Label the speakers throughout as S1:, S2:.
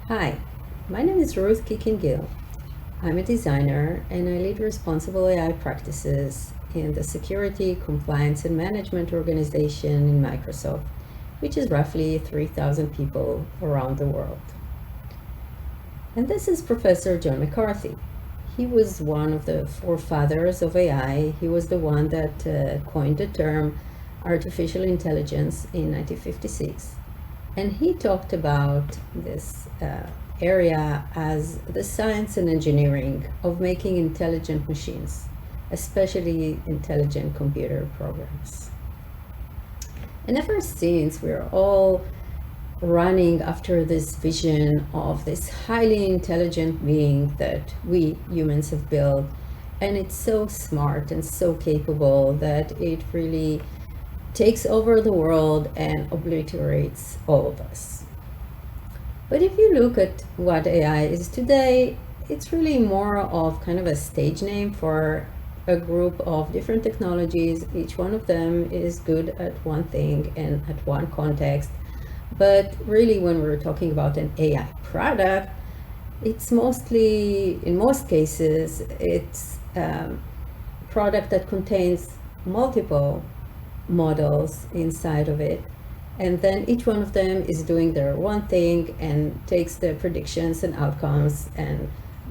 S1: Hi, my name is Ruth Kikin-Gil. I'm a designer and I lead responsible AI practices in the Security, Compliance and Management organization in Microsoft, which is roughly 3,000 people around the world. And this is Professor John McCarthy. He was one of the forefathers of AI. He was the one that coined the term artificial intelligence in 1956. And he talked about this area as the science and engineering of making intelligent machines, especially intelligent computer programs. And ever since, we're all running after this vision of this highly intelligent being that we humans have built. And it's so smart and so capable that it really takes over the world and obliterates all of us. But if you look at what AI is today, it's really more of kind of a stage name for a group of different technologies. Each one of them is good at one thing and at one context. But really, when we're talking about an AI product, it's mostly, in most cases, it's a product that contains multiple models inside of it, and then each one of them is doing their one thing and takes the predictions and outcomes and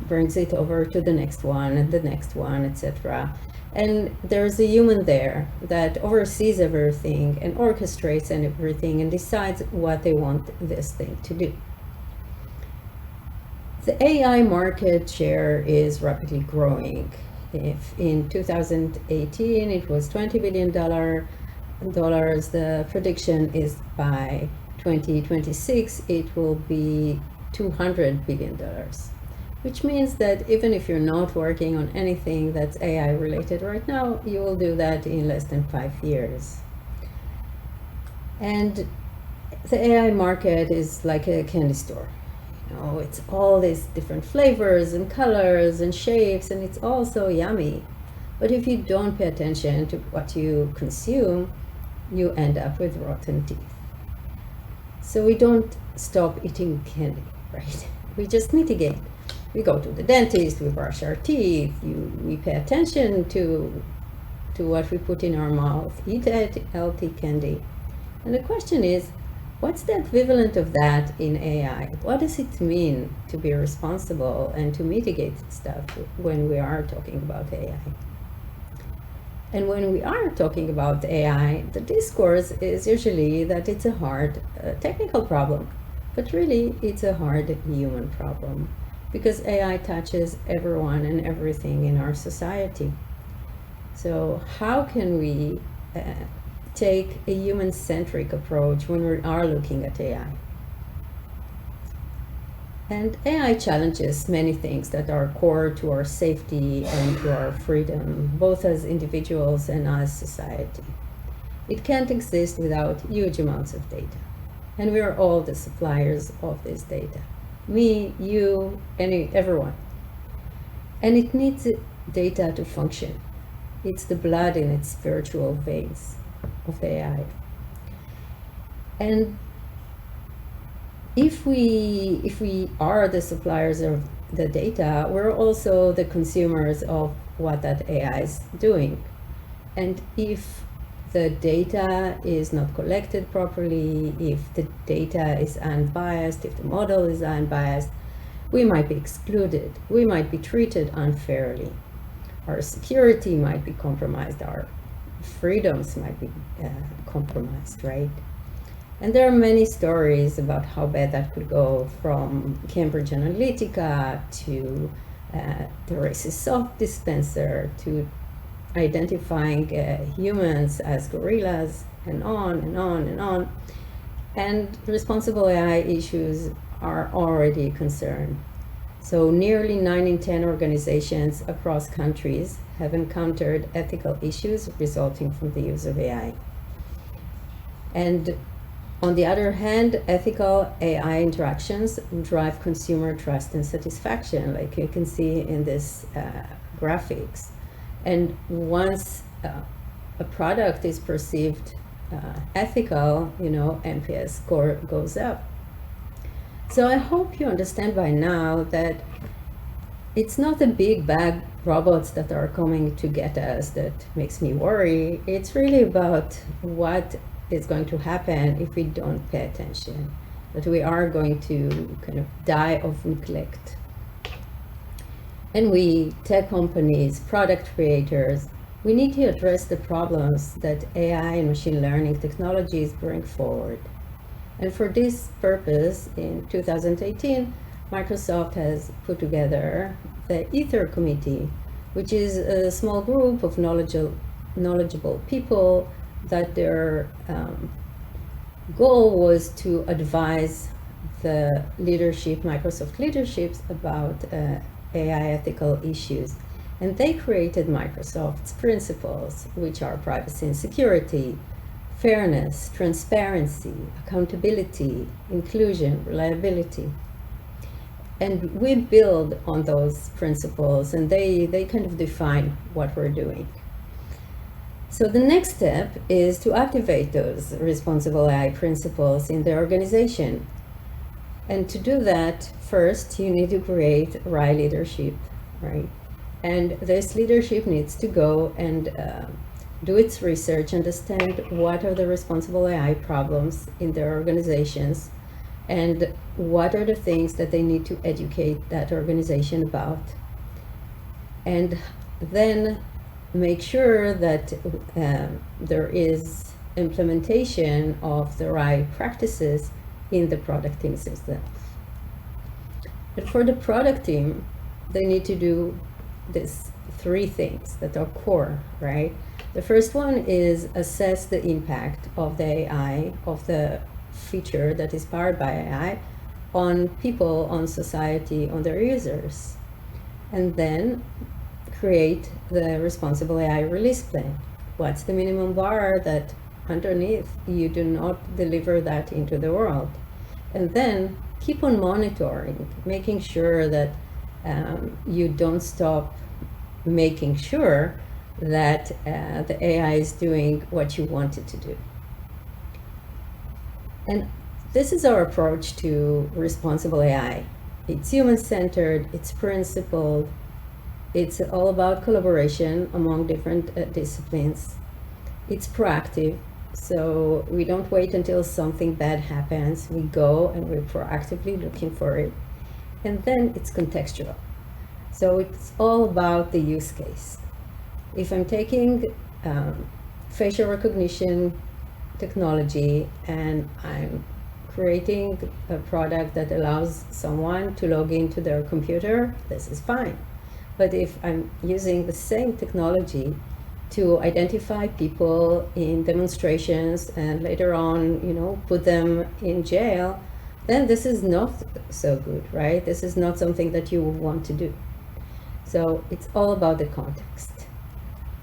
S1: brings it over to the next one and the next one, etc. And there's a human there that oversees everything and orchestrates and everything and decides what they want this thing to do. The AI market share is rapidly growing. If in 2018 it was $20 billion, the prediction is by 2026 it will be $200 billion, which means that even if you're not working on anything that's AI related right now, you will do that in less than 5 years. And the AI market is like a candy store. It's all these different flavors and colors and shapes, and it's all so yummy. But if you don't pay attention to what you consume, you end up with rotten teeth. So we don't stop eating candy, right? We just mitigate. We go to the dentist, we brush our teeth, we pay attention to what we put in our mouth, eat healthy candy. And the question is, what's the equivalent of that in AI? What does it mean to be responsible and to mitigate stuff when we are talking about AI? And when we are talking about AI, the discourse is usually that it's a hard technical problem, but really it's a hard human problem because AI touches everyone and everything in our society. So how can we take a human-centric approach when we are looking at AI? And AI challenges many things that are core to our safety and to our freedom, both as individuals and as society. It can't exist without huge amounts of data. And we are all the suppliers of this data. Me, you, everyone. And it needs data to function. It's the blood in its spiritual veins of the AI. And if we are the suppliers of the data, we're also the consumers of what that AI is doing. And if the data is not collected properly, if the data is unbiased, if the model is unbiased, we might be excluded. We might be treated unfairly. Our security might be compromised. Our freedoms might be compromised, right? And there are many stories about how bad that could go, from Cambridge Analytica to the racist soap dispenser to identifying humans as gorillas, and on and on and on. And responsible AI issues are already a concern. So nearly 9 in 10 organizations across countries have encountered ethical issues resulting from the use of AI. And on the other hand, ethical AI interactions drive consumer trust and satisfaction, like you can see in this graphics. And once a product is perceived ethical, NPS score goes up. So I hope you understand by now that it's not the big bad robots that are coming to get us that makes me worry. It's really about what is going to happen if we don't pay attention, that we are going to kind of die of neglect. And we, tech companies, product creators, we need to address the problems that AI and machine learning technologies bring forward. And for this purpose, in 2018, Microsoft has put together the Ether Committee, which is a small group of knowledgeable people that their goal was to advise the leadership, Microsoft leaderships, about AI ethical issues. And they created Microsoft's principles, which are privacy and security, fairness, transparency, accountability, inclusion, reliability. And we build on those principles, and they kind of define what we're doing. So the next step is to activate those responsible AI principles in the organization. And to do that, first, you need to create right leadership, right? And this leadership needs to go and do its research, understand what are the responsible AI problems in their organizations, and what are the things that they need to educate that organization about. And then make sure that there is implementation of the right practices in the product teams themselves. But for the product team, they need to do these three things that are core, right? The first one is assess the impact of the AI, of the feature that is powered by AI, on people, on society, on their users. And then create the responsible AI release plan. What's the minimum bar that underneath you do not deliver that into the world? And then keep on monitoring, making sure that you don't stop making sure that the AI is doing what you want it to do. And this is our approach to responsible AI. It's human-centered, it's principled, it's all about collaboration among different disciplines. It's proactive, so we don't wait until something bad happens. We go and we're proactively looking for it. And then it's contextual. So it's all about the use case. If I'm taking facial recognition technology and I'm creating a product that allows someone to log into their computer, this is fine. But if I'm using the same technology to identify people in demonstrations and later on, put them in jail, then this is not so good, right? This is not something that you would want to do. So it's all about the context.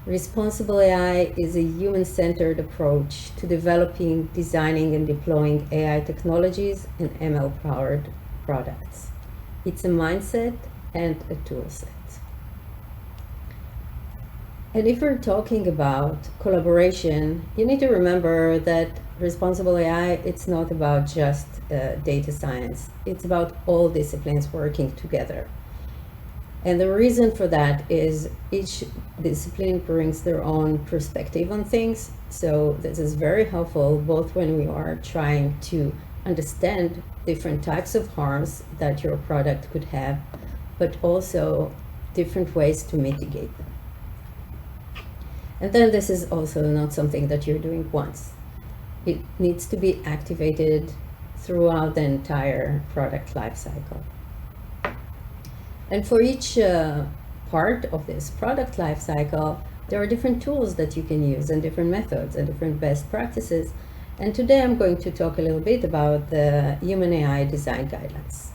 S1: Responsible AI is a human-centered approach to developing, designing, and deploying AI technologies and ML-powered products. It's a mindset and a tool set. And if we're talking about collaboration, you need to remember that responsible AI, it's not about just data science. It's about all disciplines working together. And the reason for that is each discipline brings their own perspective on things. So this is very helpful both when we are trying to understand different types of harms that your product could have, but also different ways to mitigate them. And then this is also not something that you're doing once. It needs to be activated throughout the entire product lifecycle. And for each part of this product lifecycle, there are different tools that you can use and different methods and different best practices. And today I'm going to talk a little bit about the Human AI Design Guidelines.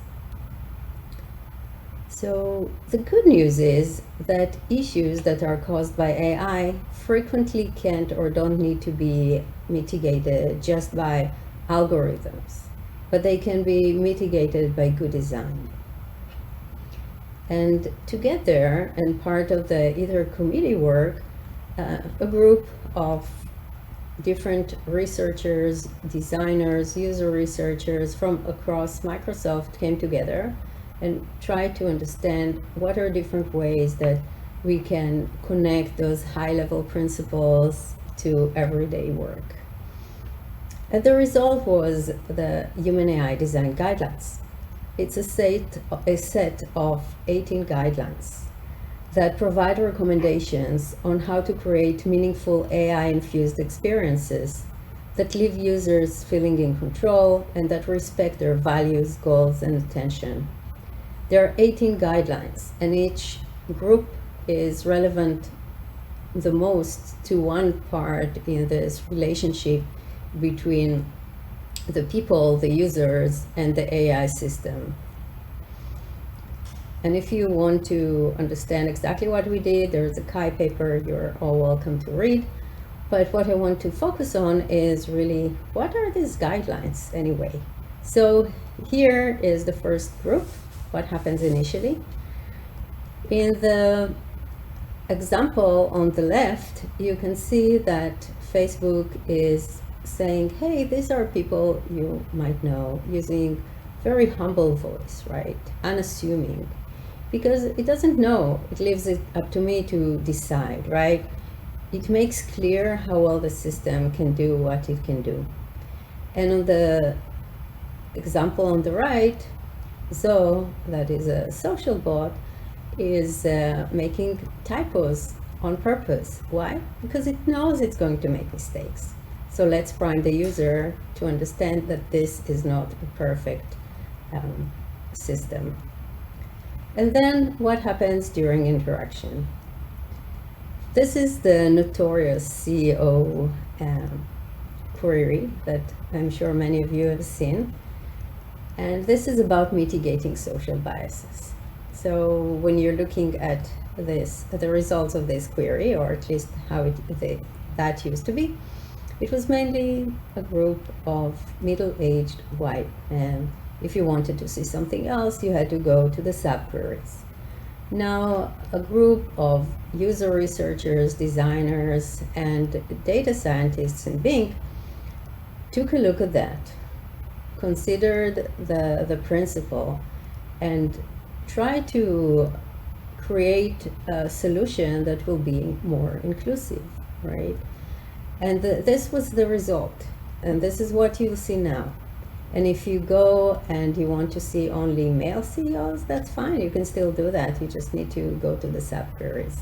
S1: So the good news is that issues that are caused by AI frequently can't or don't need to be mitigated just by algorithms, but they can be mitigated by good design. And to get there, and part of the Ether committee work, a group of different researchers, designers, user researchers from across Microsoft came together and tried to understand what are different ways that we can connect those high-level principles to everyday work. And the result was the Human AI Design Guidelines. It's a set of 18 guidelines that provide recommendations on how to create meaningful AI-infused experiences that leave users feeling in control and that respect their values, goals, and attention. There are 18 guidelines, and each group is relevant the most to one part in this relationship between the people, the users, and the AI system. And if you want to understand exactly what we did, there's a Kai paper you're all welcome to read. But what I want to focus on is really, what are these guidelines anyway? So here is the first group, what happens initially. In the example on the left, you can see that Facebook is saying, hey, these are people you might know, using very humble voice, right? Unassuming, because it doesn't know, it leaves it up to me to decide, right? It makes clear how well the system can do what it can do. And on the example on the right, Zoe, that is a social bot, is making typos on purpose. Why? Because it knows it's going to make mistakes. So let's prime the user to understand that this is not a perfect system. And then what happens during interaction? This is the notorious CEO query that I'm sure many of you have seen. And this is about mitigating social biases. So when you're looking at this, the results of this query, or at least how that used to be, it was mainly a group of middle-aged white men. If you wanted to see something else, you had to go to the subqueries. Now, a group of user researchers, designers, and data scientists in Bing took a look at that, considered the principle, and tried to create a solution that will be more inclusive, right? And this was the result, and this is what you'll see now. And if you go and you want to see only male CEOs, that's fine, you can still do that, you just need to go to the subqueries.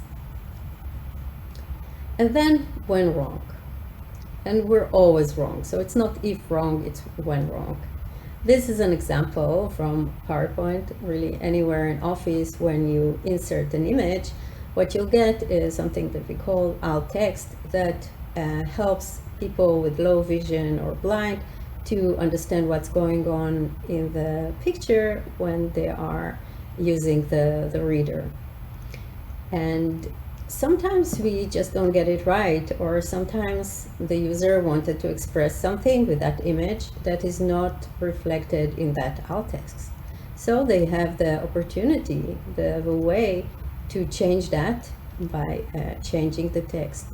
S1: And then when wrong, and we're always wrong, so it's not if wrong, it's when wrong. This is an example from PowerPoint, really anywhere in Office. When you insert an image, what you'll get is something that we call alt text that helps people with low vision or blind to understand what's going on in the picture when they are using the reader. And sometimes we just don't get it right, or sometimes the user wanted to express something with that image that is not reflected in that alt text. So they have the opportunity, the way to change that by changing the text.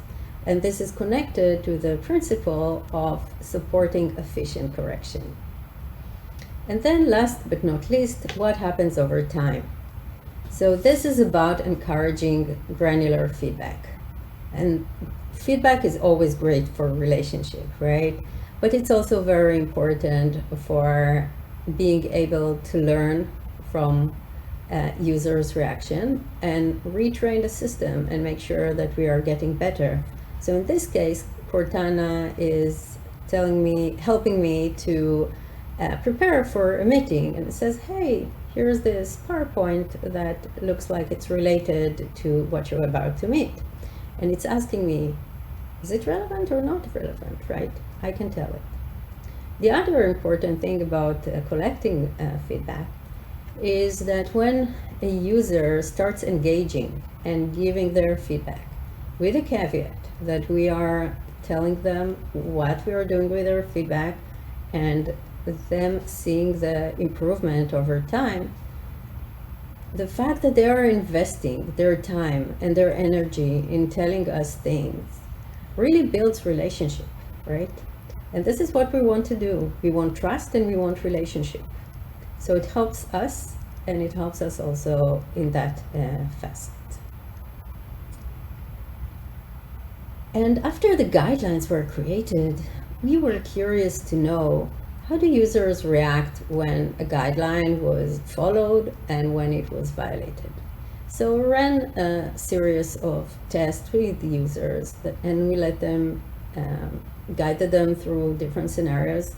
S1: And this is connected to the principle of supporting efficient correction. And then last but not least, what happens over time? So this is about encouraging granular feedback. And feedback is always great for relationship, right? But it's also very important for being able to learn from users' reaction and retrain the system and make sure that we are getting better. So in this case, Cortana is helping me to prepare for a meeting, and it says, hey, here's this PowerPoint that looks like it's related to what you're about to meet. And it's asking me, is it relevant or not relevant, right? I can tell it. The other important thing about collecting feedback is that when a user starts engaging and giving their feedback, with a caveat that we are telling them what we are doing with their feedback and them seeing the improvement over time, the fact that they are investing their time and their energy in telling us things really builds relationship. right? And this is what we want to do. We want trust and we want relationship. So it helps us, and it helps us also in that facet. And after the guidelines were created, we were curious to know, how do users react when a guideline was followed and when it was violated? So we ran a series of tests with the users, and we let them, guided them through different scenarios.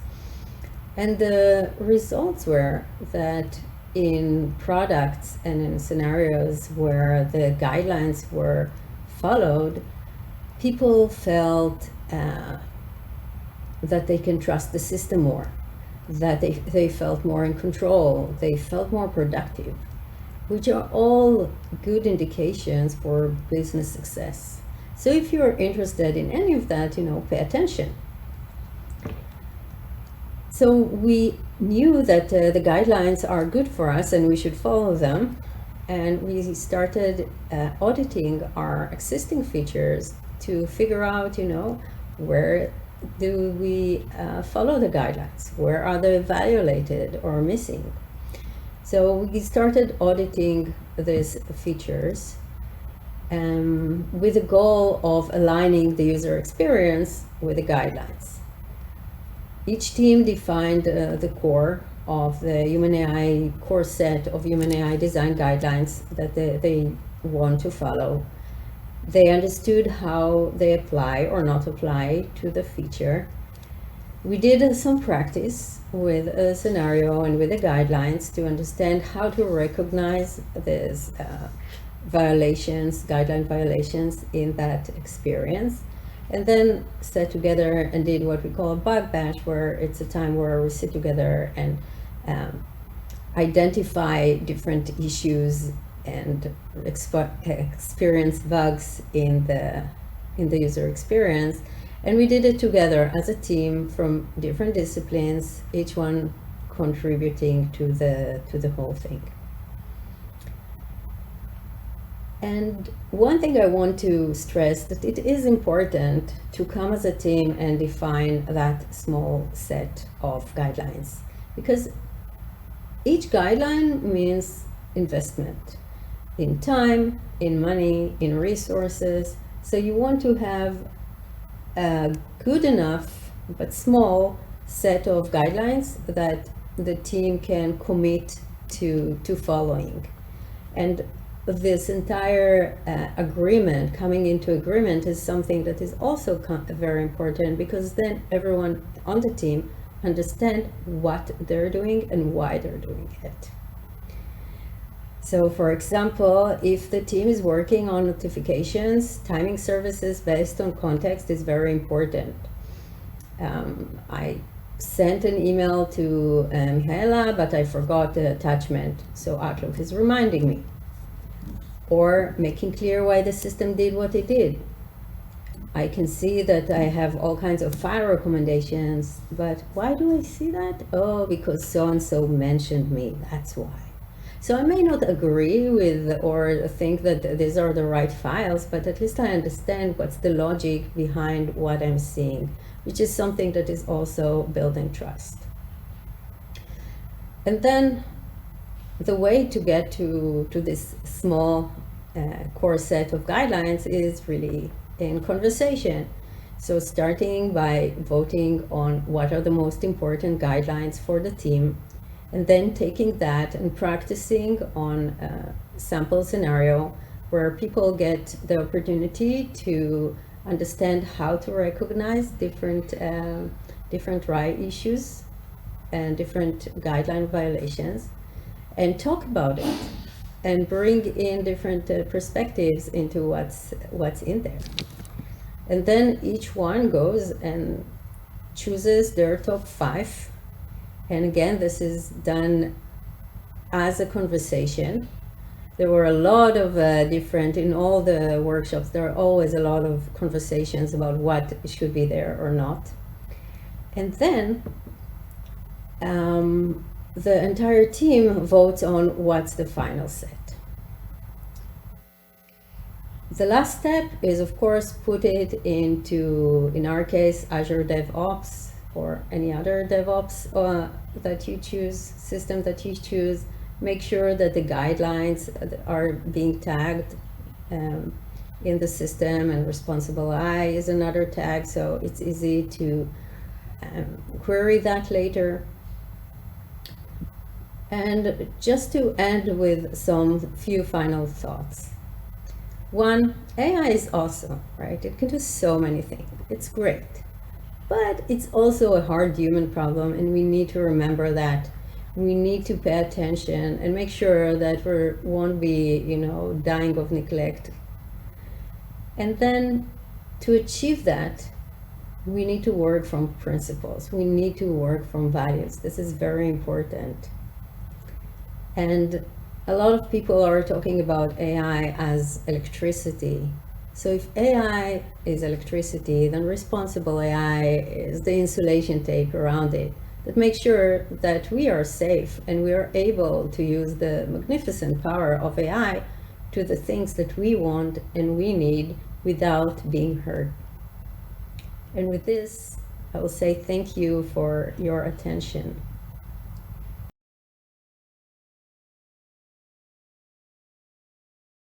S1: And the results were that in products and in scenarios where the guidelines were followed, people felt that they can trust the system more, that they felt more in control, they felt more productive, which are all good indications for business success. So if you're interested in any of that, pay attention. So we knew that the guidelines are good for us and we should follow them. And we started auditing our existing features to figure out, where do we follow the guidelines? Where are they violated or missing? So we started auditing these features with the goal of aligning the user experience with the guidelines. Each team defined the core of the Human AI core set of Human AI design guidelines that they want to follow. They understood how they apply or not apply to the feature. We did some practice with a scenario and with the guidelines to understand how to recognize these guideline violations in that experience. And then sat together and did what we call a bug bash, where it's a time where we sit together and identify different issues and experience bugs in the user experience. And we did it together as a team from different disciplines, each one contributing to the whole thing. And one thing I want to stress, that it is important to come as a team and define that small set of guidelines, because each guideline means investment in time, in money, in resources. So you want to have a good enough but small set of guidelines that the team can commit to following. And this entire agreement, coming into agreement, is something that is also very important, because then everyone on the team understand what they're doing and why they're doing it. So for example, if the team is working on notifications, timing services based on context is very important. I sent an email to Mihaela, but I forgot the attachment, so Outlook is reminding me. Or making clear why the system did what it did. I can see that I have all kinds of file recommendations, but why do I see that? Oh, because so-and-so mentioned me, that's why. So I may not agree with or think that these are the right files, but at least I understand what's the logic behind what I'm seeing, which is something that is also building trust. And then the way to get to this small core set of guidelines is really in conversation. So starting by voting on what are the most important guidelines for the team, and then taking that and practicing on a sample scenario where people get the opportunity to understand how to recognize different right issues and different guideline violations, and talk about it and bring in different perspectives into what's in there. And then each one goes and chooses their top 5. And again, this is done as a conversation. There were a lot of in all the workshops, there are always a lot of conversations about what should be there or not. And then the entire team votes on what's the final set. The last step is, of course, put it into, in our case, Azure DevOps or any other DevOps that you choose, system that you choose. Make sure that the guidelines are being tagged in the system, and responsible AI is another tag, so it's easy to query that later. And just to end with some few final thoughts. One, AI is awesome, right? It can do so many things. It's great. But it's also a hard human problem, and we need to remember that we need to pay attention and make sure that we won't be, dying of neglect. And then to achieve that, we need to work from principles. We need to work from values. This is very important. And a lot of people are talking about AI as electricity. So if AI is electricity, then responsible AI is the insulation tape around it that makes sure that we are safe and we are able to use the magnificent power of AI to the things that we want and we need without being hurt. And with this, I will say thank you for your attention.